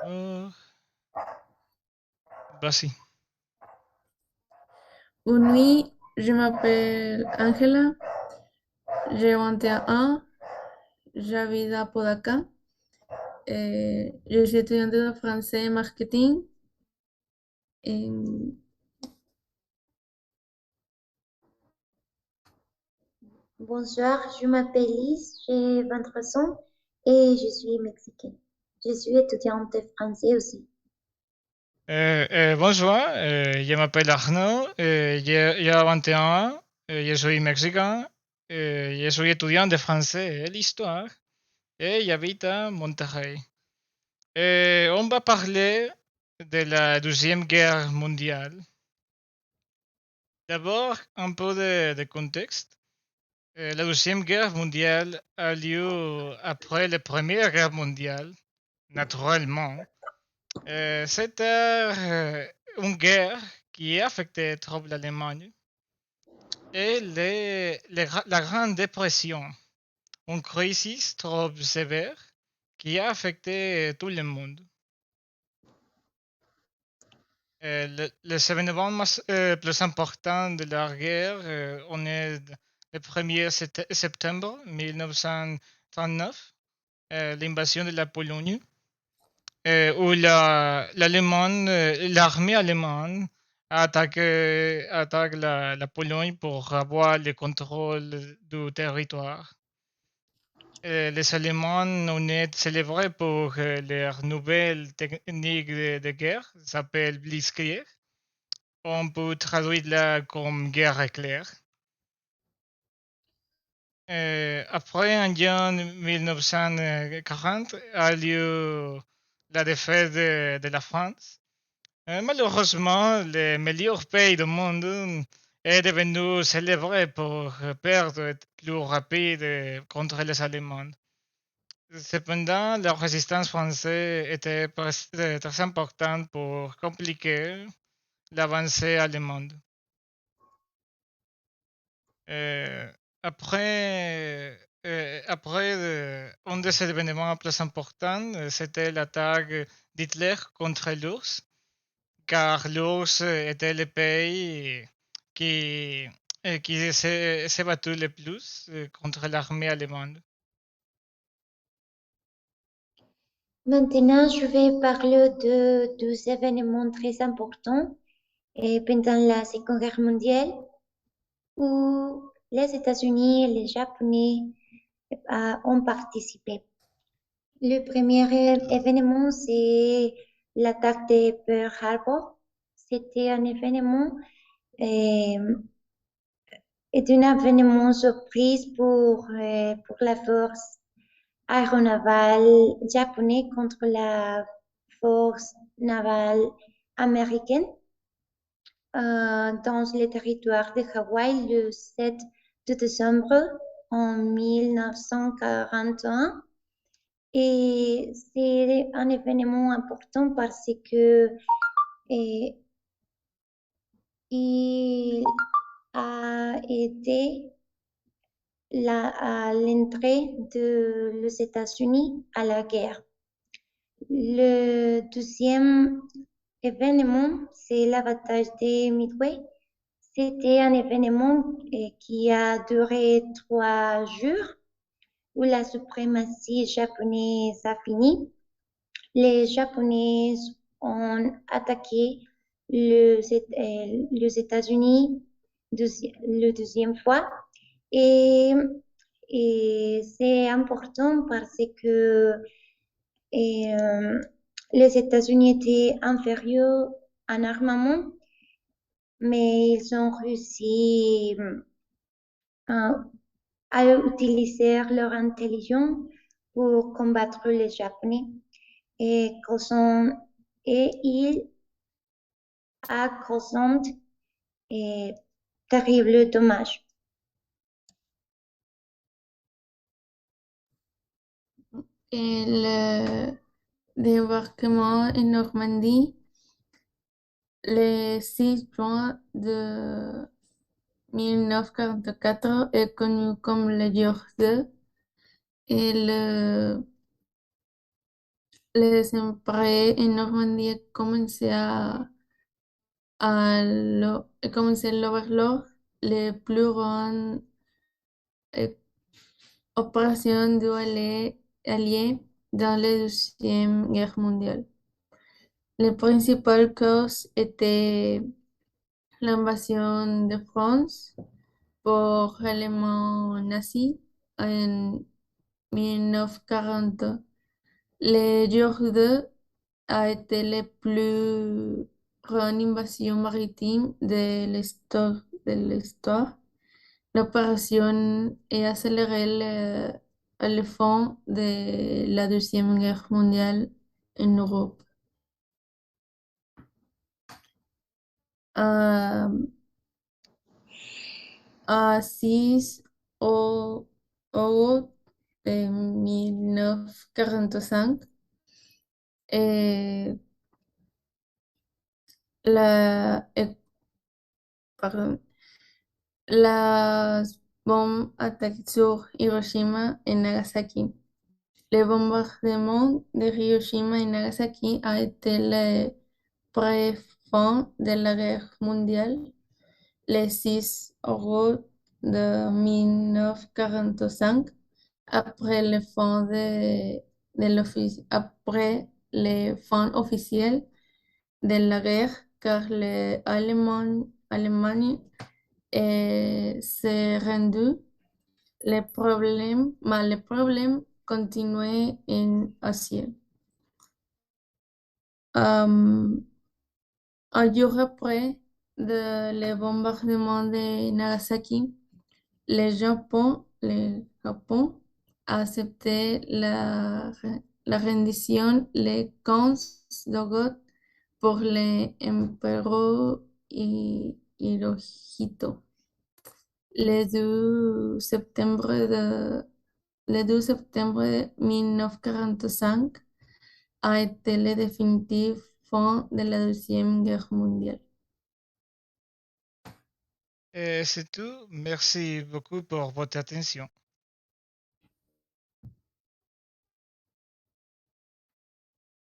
Oh, vas-y. Bonne nuit, je m'appelle Angela, j'ai 21 ans, j'habite à Podaca, et je suis étudiante de français et marketing. Et Bonsoir, je m'appelle Lise, j'ai 23 ans et je suis mexicaine. Je suis étudiante de français aussi. Bonjour, je m'appelle Arnaud, j'ai 21 ans, je suis mexicain, je suis étudiant de français et l'histoire et j'habite à Monterrey. On va parler de la Deuxième Guerre mondiale. D'abord, un peu de contexte. La Deuxième Guerre mondiale a lieu après la Première Guerre mondiale, naturellement. C'était une guerre qui a affecté trop l'Allemagne et la Grande Dépression, une crise trop sévère qui a affecté tout le monde. Les événements plus importants de la guerre, on est le 1er septembre 1939, l'invasion de la Pologne, où l'armée allemande attaque la Pologne pour avoir le contrôle du territoire. Les Allemands on est célébrés pour leur nouvelle technique de guerre, ça s'appelle Blitzkrieg. On peut traduire là comme guerre éclair. Après, en juin 1940, a lieu la défaite de la France. Malheureusement, le meilleur pays du monde est devenu célébré pour perdre plus rapide contre les Allemands. Cependant, la résistance française était très importante pour compliquer l'avancée allemande. Euh, après, un des événements plus importants, c'était l'attaque d'Hitler contre l'URSS, car l'URSS était le pays qui s'est battu le plus contre l'armée allemande. Maintenant, je vais parler de deux événements très importants pendant la Seconde Guerre mondiale où les États-Unis et les Japonais ont participé. Le premier événement, c'est l'attaque de Pearl Harbor. C'était un événement euh, est un événement surprise pour la force aéronavale japonaise contre la force navale américaine dans le territoire de Hawaï le 7 de décembre en 1941. Et c'est un événement important parce que il a été à l'entrée des États-Unis à la guerre. Le deuxième événement, c'est la bataille de Midway. C'était un événement qui a duré 3 jours où la suprématie japonaise a fini. Les Japonais ont attaqué les États-Unis le deuxième fois et et c'est important parce que euh, les États-Unis étaient inférieurs en armement, mais ils ont réussi à, à utiliser leur intelligence pour combattre les Japonais et, et ils a causé terribles dommages. le débarquement en Normandie, le 6 juin de 1944 est connu comme le jour D. Et les empereurs en Normandie commencé l'overlord, les plus grandes euh, opérations alliées dans la Deuxième Guerre mondiale. Les principales causes étaient l'invasion de France por l'Allemagne nazi en 1940. Le jour 2 a été la plus grande invasion maritime de l'histoire. L'opération a accéléré le fond de la Deuxième Guerre mondiale en Europe. À, à 6 août de 1945, eh, la, eh, pardon, las bombes attaquent sur Hiroshima et Nagasaki. Le bombardement de Hiroshima et Nagasaki a été le pré-fin de la guerre mondiale. Le 6 août de 1945, après après le fin officiel de la guerre, car l'Allemagne s'est rendue, le problème continuait en Asie. Un jour après le bombardement de Nagasaki, le Japon a accepté la rendition le 15 août pour l'empereur Hirohito. Le 2 septembre 1945 a été le définitif fin de la Deuxième Guerre mondiale. Et c'est tout. Merci beaucoup pour votre attention.